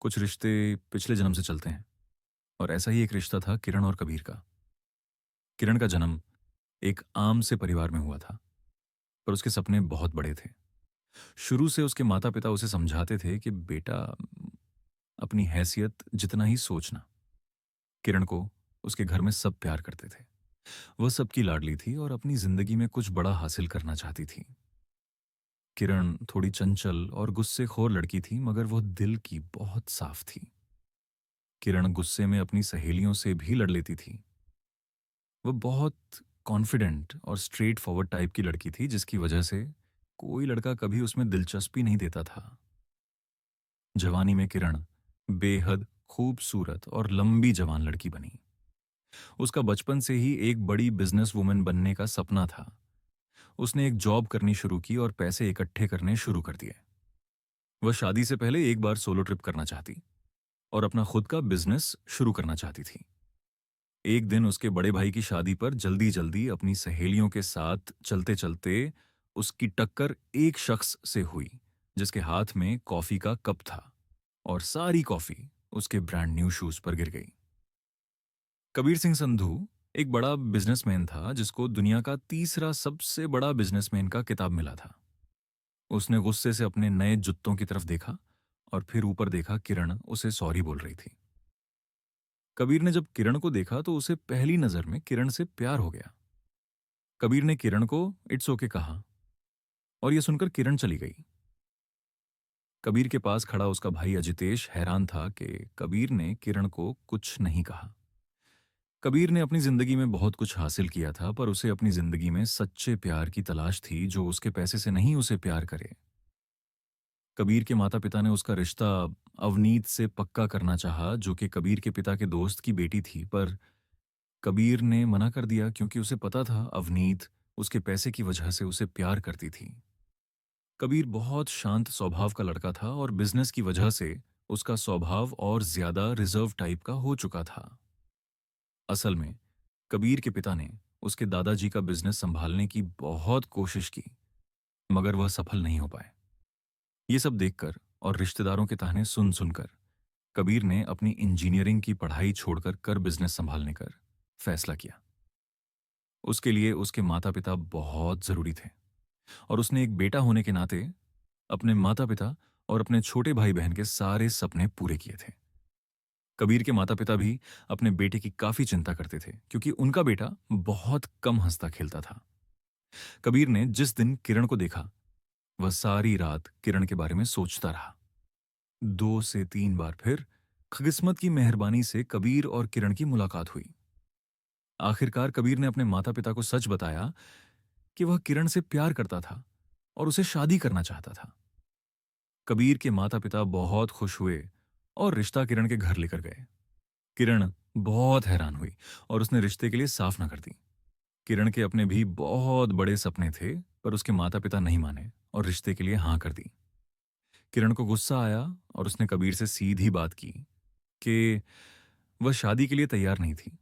कुछ रिश्ते पिछले जन्म से चलते हैं और ऐसा ही एक रिश्ता था किरण और कबीर का। किरण का जन्म एक आम से परिवार में हुआ था, पर उसके सपने बहुत बड़े थे। शुरू से उसके माता-पिता उसे समझाते थे कि बेटा अपनी हैसियत जितना ही सोचना। किरण को उसके घर में सब प्यार करते थे। वह सबकी लाडली थी और अपनी जिंदगी में कुछ बड़ा हासिल करना चाहती थी। किरण थोड़ी चंचल और गुस्सेखोर लड़की थी, मगर वह दिल की बहुत साफ थी। किरण गुस्से में अपनी सहेलियों से भी लड़ लेती थी। वो बहुत कॉन्फिडेंट और स्ट्रेट फॉरवर्ड टाइप की लड़की थी, जिसकी वजह से कोई लड़का कभी उसमें दिलचस्पी नहीं देता था। जवानी में किरण बेहद खूबसूरत और लंबी जवान लड़की बनी। उसका बचपन से ही एक बड़ी बिजनेस वुमन बनने का सपना था। उसने एक जॉब करनी शुरू की और पैसे इकट्ठे करने शुरू कर दिए। वह शादी से पहले एक बार सोलो ट्रिप करना चाहती और अपना खुद का बिजनेस शुरू करना चाहती थी। एक दिन उसके बड़े भाई की शादी पर जल्दी जल्दी अपनी सहेलियों के साथ चलते चलते उसकी टक्कर एक शख्स से हुई, जिसके हाथ में कॉफी का कप था और सारी कॉफी उसके ब्रांड न्यू शूज पर गिर गई। कबीर सिंह संधू एक बड़ा बिजनेसमैन था, जिसको दुनिया का तीसरा सबसे बड़ा बिजनेसमैन का किताब मिला था। उसने गुस्से से अपने नए जूतों की तरफ देखा और फिर ऊपर देखा। किरण उसे सॉरी बोल रही थी। कबीर ने जब किरण को देखा तो उसे पहली नजर में किरण से प्यार हो गया। कबीर ने किरण को इट्स ओके कहा और यह सुनकर किरण चली गई। कबीर के पास खड़ा उसका भाई अजितेश हैरान था कि कबीर ने किरण को कुछ नहीं कहा। कबीर ने अपनी जिंदगी में बहुत कुछ हासिल किया था, पर उसे अपनी जिंदगी में सच्चे प्यार की तलाश थी, जो उसके पैसे से नहीं उसे प्यार करे। कबीर के माता पिता ने उसका रिश्ता अवनीत से पक्का करना चाहा, जो कि कबीर के पिता के दोस्त की बेटी थी, पर कबीर ने मना कर दिया, क्योंकि उसे पता था अवनीत उसके पैसे की वजह से उसे प्यार करती थी। कबीर बहुत शांत स्वभाव का लड़का था और बिजनेस की वजह से उसका स्वभाव और ज्यादा रिजर्व टाइप का हो चुका था। असल में कबीर के पिता ने उसके दादाजी का बिजनेस संभालने की बहुत कोशिश की, मगर वह सफल नहीं हो पाए। ये सब देखकर और रिश्तेदारों के ताने सुन सुनकर कबीर ने अपनी इंजीनियरिंग की पढ़ाई छोड़कर कर बिजनेस संभालने का फैसला किया। उसके लिए उसके माता पिता बहुत जरूरी थे और उसने एक बेटा होने के नाते अपने माता पिता और अपने छोटे भाई बहन के सारे सपने पूरे किए थे। कबीर के माता पिता भी अपने बेटे की काफी चिंता करते थे, क्योंकि उनका बेटा बहुत कम हंसता खेलता था। कबीर ने जिस दिन किरण को देखा, वह सारी रात किरण के बारे में सोचता रहा। 2 से 3 बार फिर किस्मत की मेहरबानी से कबीर और किरण की मुलाकात हुई। आखिरकार कबीर ने अपने माता पिता को सच बताया कि वह किरण से प्यार करता था और उसे शादी करना चाहता था। कबीर के माता पिता बहुत खुश हुए और रिश्ता किरण के घर लेकर गए। किरण बहुत हैरान हुई और उसने रिश्ते के लिए साफ ना कर दी। किरण के अपने भी बहुत बड़े सपने थे, पर उसके माता पिता नहीं माने और रिश्ते के लिए हाँ कर दी। किरण को गुस्सा आया और उसने कबीर से सीधी बात की कि वह शादी के लिए तैयार नहीं थी।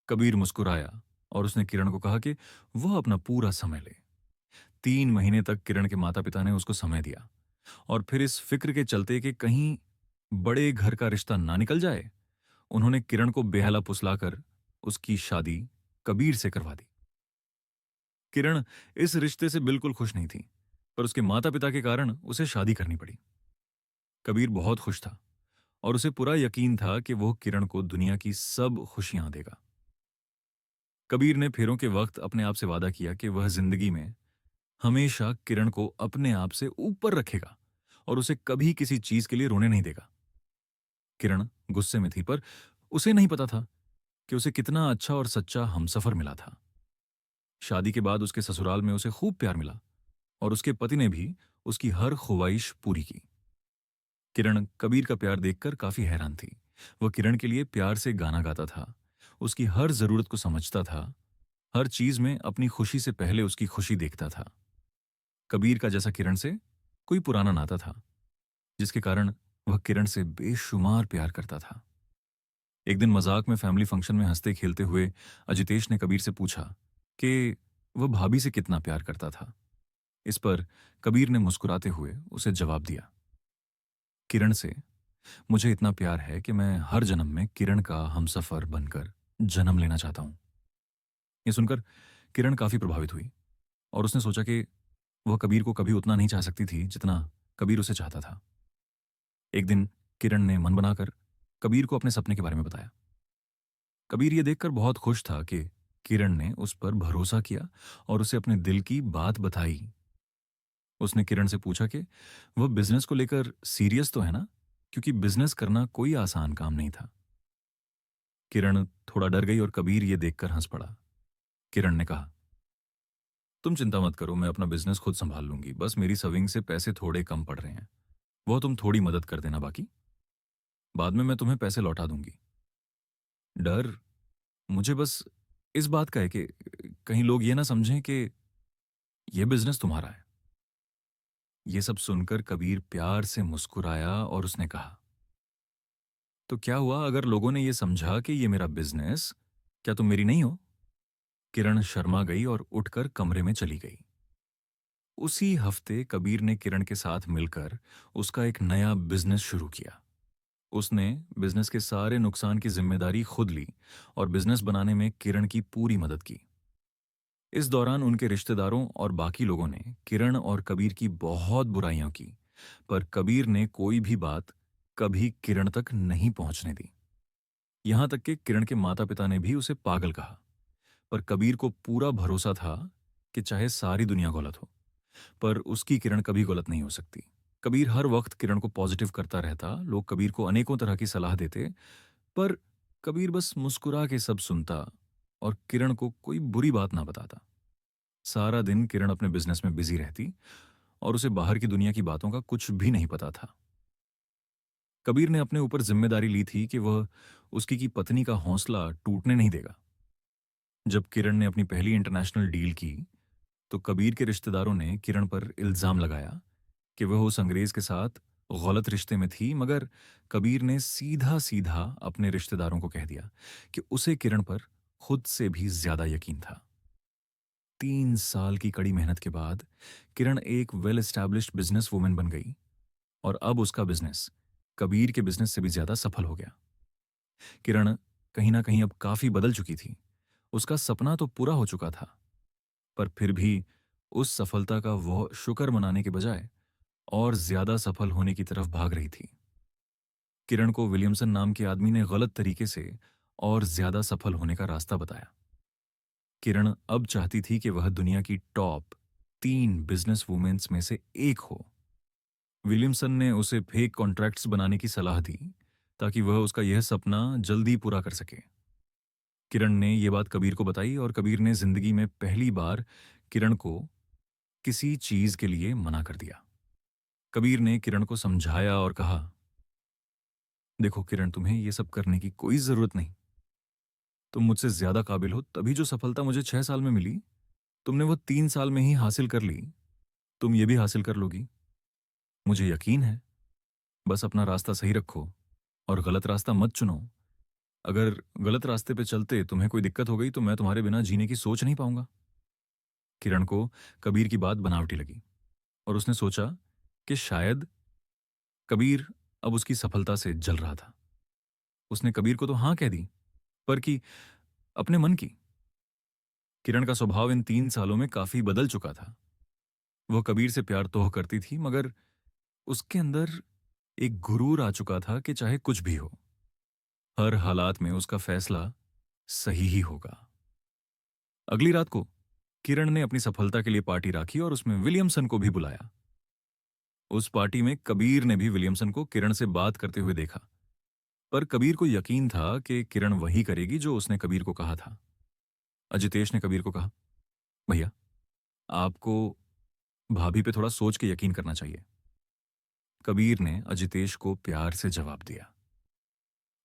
कबीर मुस्कुराया और उसने किरण को कहा कि वह अपना पूरा समय ले। 3 महीने तक किरण के माता पिता ने उसको समय दिया और फिर इस फिक्र के चलते कि कहीं बड़े घर का रिश्ता ना निकल जाए, उन्होंने किरण को बेहला फुसलाकर उसकी शादी कबीर से करवा दी। किरण इस रिश्ते से बिल्कुल खुश नहीं थी, पर उसके माता पिता के कारण उसे शादी करनी पड़ी। कबीर बहुत खुश था और उसे पूरा यकीन था कि वो किरण को दुनिया की सब खुशियां देगा। कबीर ने फेरों के वक्त अपने आप से वादा किया कि वह जिंदगी में हमेशा किरण को अपने आप से ऊपर रखेगा और उसे कभी किसी चीज के लिए रोने नहीं देगा। किरण गुस्से में थी, पर उसे नहीं पता था कि उसे कितना अच्छा और सच्चा हमसफर मिला था। शादी के बाद उसके ससुराल में उसे खूब प्यार मिला और उसके पति ने भी उसकी हर ख्वाहिश पूरी की। किरण कबीर का प्यार देखकर काफी हैरान थी। वह किरण के लिए प्यार से गाना गाता था, उसकी हर जरूरत को समझता था, हर चीज में अपनी खुशी से पहले उसकी खुशी देखता था। कबीर का जैसा किरण से कोई पुराना नाता था, जिसके कारण वह किरण से बेशुमार प्यार करता था। एक दिन मजाक में फैमिली फंक्शन में हंसते खेलते हुए अजितेश ने कबीर से पूछा कि वह भाभी से कितना प्यार करता था। इस पर कबीर ने मुस्कुराते हुए उसे जवाब दिया, किरण से मुझे इतना प्यार है कि मैं हर जन्म में किरण का हमसफ़र बनकर जन्म लेना चाहता हूँ। ये सुनकर किरण काफ़ी प्रभावित हुई और उसने सोचा कि वह कबीर को कभी उतना नहीं चाह सकती थी जितना कबीर उसे चाहता था। एक दिन किरण ने मन बनाकर कबीर को अपने सपने के बारे में बताया। कबीर ये देखकर बहुत खुश था कि किरण ने उस पर भरोसा किया और उसे अपने दिल की बात बताई। उसने किरण से पूछा कि वह बिजनेस को लेकर सीरियस तो है ना, क्योंकि बिजनेस करना कोई आसान काम नहीं था। किरण थोड़ा डर गई और कबीर ये देखकर हंस पड़ा। किरण ने कहा, तुम चिंता मत करो, मैं अपना बिजनेस खुद संभाल लूंगी, बस मेरी सेविंग से पैसे थोड़े कम पड़ रहे हैं, वो तुम थोड़ी मदद कर देना, बाकी बाद में मैं तुम्हें पैसे लौटा दूंगी। डर मुझे बस इस बात का है कि कहीं लोग ये ना समझें कि ये बिजनेस तुम्हारा है। ये सब सुनकर कबीर प्यार से मुस्कुराया और उसने कहा, तो क्या हुआ अगर लोगों ने ये समझा कि ये मेरा बिजनेस, क्या तुम मेरी नहीं हो? किरण शर्मा गई और उठकर कमरे में चली गई। उसी हफ्ते कबीर ने किरण के साथ मिलकर उसका एक नया बिजनेस शुरू किया। उसने बिजनेस के सारे नुकसान की जिम्मेदारी खुद ली और बिजनेस बनाने में किरण की पूरी मदद की। इस दौरान उनके रिश्तेदारों और बाकी लोगों ने किरण और कबीर की बहुत बुराइयां की, पर कबीर ने कोई भी बात कभी किरण तक नहीं पहुंचने दी। यहां तक कि किरण के माता पिता ने भी उसे पागल कहा, पर कबीर को पूरा भरोसा था कि चाहे सारी दुनिया गलत हो, पर उसकी किरण कभी गलत नहीं हो सकती। कबीर हर वक्त किरण को पॉजिटिव करता रहता, लोग कबीर को अनेकों तरह की सलाह देते, पर कबीर बस मुस्कुरा के सब सुनता और किरण को कोई बुरी बात ना बताता। सारा दिन किरण अपने बिजनेस में बिजी रहती और उसे बाहर की दुनिया की बातों का कुछ भी नहीं पता था। कबीर ने अपने ऊपर जिम्मेदारी ली थी कि वह उसकी की पत्नी का हौसला टूटने नहीं देगा। जब किरण ने अपनी पहली इंटरनेशनल डील की, तो कबीर के रिश्तेदारों ने किरण पर इल्जाम लगाया कि वह उस अंग्रेज के साथ गलत रिश्ते में थी, मगर कबीर ने सीधा सीधा अपने रिश्तेदारों को कह दिया कि उसे किरण पर खुद से भी ज्यादा यकीन था। 3 साल की कड़ी मेहनत के बाद किरण एक वेल एस्टैब्लिश्ड बिजनेस वुमेन बन गई और अब उसका बिजनेस कबीर के बिजनेस से भी ज्यादा सफल हो गया। किरण कहीं ना कहीं अब काफी बदल चुकी थी। उसका सपना तो पूरा हो चुका था, पर फिर भी उस सफलता का वह शुक्र मनाने के बजाय और ज्यादा सफल होने की तरफ भाग रही थी। किरण को विलियमसन नाम के आदमी ने गलत तरीके से और ज्यादा सफल होने का रास्ता बताया। किरण अब चाहती थी कि वह दुनिया की टॉप 3 बिजनेस वुमेन्स में से एक हो। विलियमसन ने उसे फेक कॉन्ट्रैक्ट्स बनाने की सलाह दी ताकि वह उसका यह सपना जल्दी पूरा कर सके। किरण ने यह बात कबीर को बताई और कबीर ने जिंदगी में पहली बार किरण को किसी चीज के लिए मना कर दिया। कबीर ने किरण को समझाया और कहा, देखो किरण, तुम्हें यह सब करने की कोई जरूरत नहीं। तुम मुझसे ज्यादा काबिल हो, तभी जो सफलता मुझे 6 साल में मिली, तुमने वो 3 साल में ही हासिल कर ली। तुम ये भी हासिल कर लोगी, मुझे यकीन है। बस अपना रास्ता सही रखो और गलत रास्ता मत चुनो। अगर गलत रास्ते पे चलते तुम्हें कोई दिक्कत हो गई तो मैं तुम्हारे बिना जीने की सोच नहीं पाऊंगा। किरण को कबीर की बात बनावटी लगी और उसने सोचा कि शायद कबीर अब उसकी सफलता से जल रहा था। उसने कबीर को तो हाँ कह दी, पर की अपने मन की। किरण का स्वभाव इन 3 सालों में काफी बदल चुका था। वह कबीर से प्यार तो करती थी, मगर उसके अंदर एक गुरूर आ चुका था कि चाहे कुछ भी हो, हर हालात में उसका फैसला सही ही होगा। अगली रात को किरण ने अपनी सफलता के लिए पार्टी रखी और उसमें विलियमसन को भी बुलाया। उस पार्टी में कबीर ने भी विलियमसन को किरण से बात करते हुए देखा, पर कबीर को यकीन था कि किरण वही करेगी जो उसने कबीर को कहा था। अजितेश ने कबीर को कहा, भैया, आपको भाभी पे थोड़ा सोच के यकीन करना चाहिए। कबीर ने अजितेश को प्यार से जवाब दिया,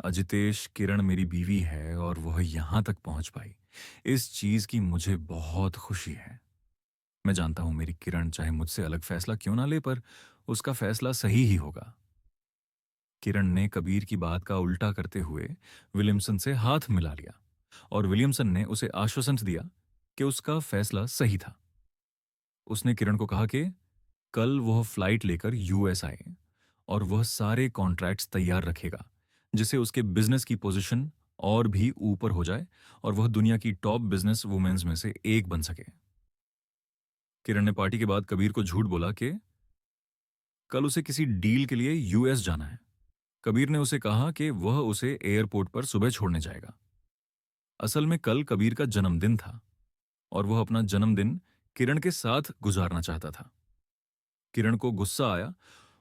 अजितेश, किरण मेरी बीवी है और वह यहां तक पहुंच पाई, इस चीज की मुझे बहुत खुशी है। मैं जानता हूं मेरी किरण चाहे मुझसे अलग फैसला क्यों ना ले, पर उसका फैसला सही ही होगा। किरण ने कबीर की बात का उल्टा करते हुए विलियमसन से हाथ मिला लिया और विलियमसन ने उसे आश्वासन दिया कि उसका फैसला सही था। उसने किरण को कहा कि कल वह फ्लाइट लेकर यूएस आए और वह सारे कॉन्ट्रैक्ट्स तैयार रखेगा, जिससे उसके बिजनेस की पोजीशन और भी ऊपर हो जाए और वह दुनिया की टॉप बिजनेस वुमेन्स में से एक बन सके। किरण ने पार्टी के बाद कबीर को झूठ बोला कि कल उसे किसी डील के लिए यूएस जाना है। कबीर ने उसे कहा कि वह उसे एयरपोर्ट पर सुबह छोड़ने जाएगा। असल में कल कबीर का जन्मदिन था और वह अपना जन्मदिन किरण के साथ गुजारना चाहता था। किरण को गुस्सा आया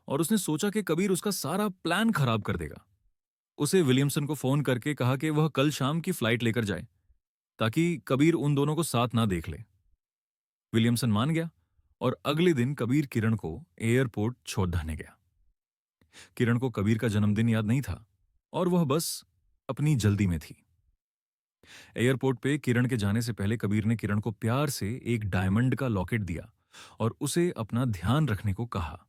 और उसने सोचा कि कबीर उसका सारा प्लान खराब कर देगा। उसे विलियमसन को फोन करके कहा कि वह कल शाम की फ्लाइट लेकर जाए ताकि कबीर उन दोनों को साथ ना देख ले। विलियमसन मान गया और अगले दिन कबीर किरण को एयरपोर्ट छोड़ने गया। किरण को कबीर का जन्मदिन याद नहीं था और वह बस अपनी जल्दी में थी। एयरपोर्ट पे किरण के जाने से पहले कबीर ने किरण को प्यार से एक डायमंड का लॉकेट दिया और उसे अपना ध्यान रखने को कहा।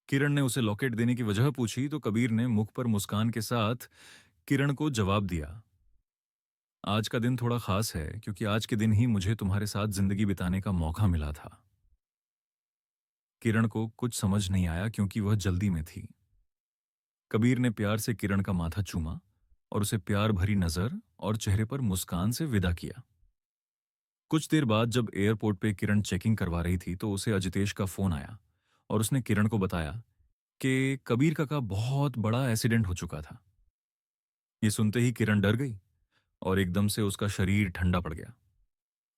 किरण ने उसे लॉकेट देने की वजह पूछी तो कबीर ने मुख पर मुस्कान के साथ किरण को जवाब दिया, आज का दिन थोड़ा खास है क्योंकि आज के दिन ही मुझे तुम्हारे साथ जिंदगी बिताने का मौका मिला था। किरण को कुछ समझ नहीं आया क्योंकि वह जल्दी में थी। कबीर ने प्यार से किरण का माथा चूमा और उसे प्यार भरी नजर और चेहरे पर मुस्कान से विदा किया। कुछ देर बाद जब एयरपोर्ट पे किरण चेकिंग करवा रही थी तो उसे अजितेश का फोन आया और उसने किरण को बताया कि कबीर का बहुत बड़ा एक्सीडेंट हो चुका था। ये सुनते ही किरण डर गई और एकदम से उसका शरीर ठंडा पड़ गया।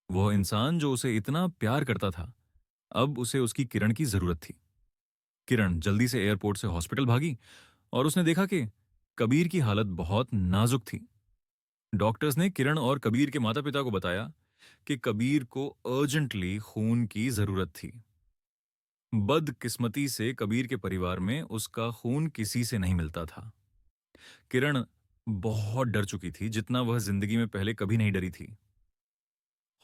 वह इंसान जो उसे इतना प्यार करता था, अब उसे उसकी किरण की जरूरत थी। किरण जल्दी से एयरपोर्ट से हॉस्पिटल भागी और उसने देखा कि कबीर की हालत बहुत नाजुक थी। डॉक्टर्स ने किरण और कबीर के माता पिता को बताया कि कबीर को अर्जेंटली खून की जरूरत थी। बदकिस्मती से कबीर के परिवार में उसका खून किसी से नहीं मिलता था। किरण बहुत डर चुकी थी, जितना वह जिंदगी में पहले कभी नहीं डरी थी।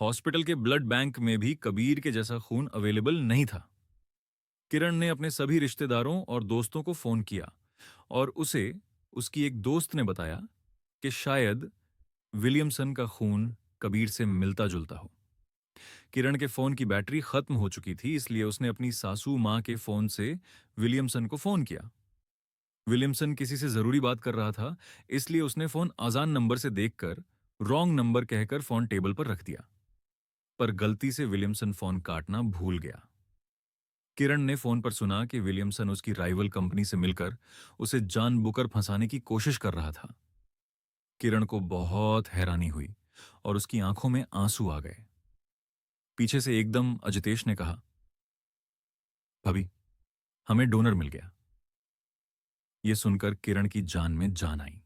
हॉस्पिटल के ब्लड बैंक में भी कबीर के जैसा खून अवेलेबल नहीं था। किरण ने अपने सभी रिश्तेदारों और दोस्तों को फोन किया और उसे उसकी एक दोस्त ने बताया कि शायद विलियमसन का खून कबीर से मिलता जुलता हो। किरण के फोन की बैटरी खत्म हो चुकी थी, इसलिए उसने अपनी सासू मां के फोन से विलियमसन को फोन किया। विलियमसन किसी से जरूरी बात कर रहा था, इसलिए उसने फोन अजान नंबर से देखकर रॉन्ग नंबर कहकर फोन टेबल पर रख दिया। पर गलती से विलियमसन फोन काटना भूल गया। किरण ने फोन पर सुना कि विलियमसन उसकी राइवल कंपनी से मिलकर उसे जानबूझकर फंसाने की कोशिश कर रहा था। किरण को बहुत हैरानी हुई और उसकी आंखों में आंसू आ गए। पीछे से एकदम अजितेश ने कहा, भाभी, हमें डोनर मिल गया। यह सुनकर किरण की जान में जान आई।